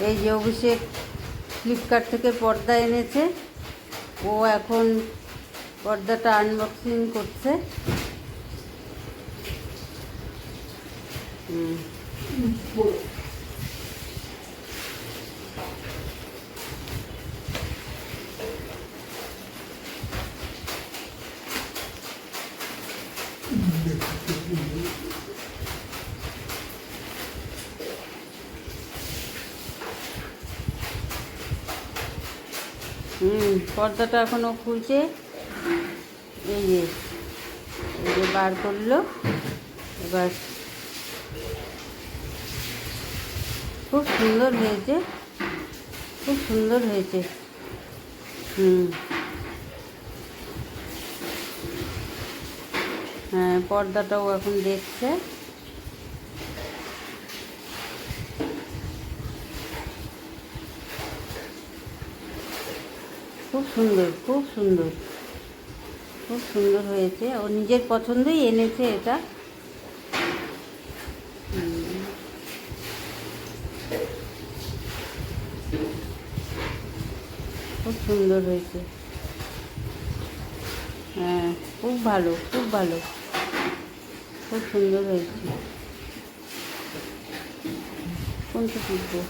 এই যে অভিষেক ফ্লিপকার্ট থেকে পর্দা এনেছে, ও এখন পর্দাটা আনবক্সিং করছে। পর্দাটা এখনও খুলছে। এই যে বার করলো। এবার খুব সুন্দর হয়েছে, খুব সুন্দর হয়েছে। হ্যাঁ, পর্দাটাও এখন দেখছে। খুব সুন্দর, খুব সুন্দর, খুব সুন্দর হয়েছে। ও নিজের পছন্দই এনেছে এটা। খুব সুন্দর হয়েছে। হ্যাঁ, খুব ভালো, খুব ভালো, খুব সুন্দর হয়েছে। কোনটা শিখবো?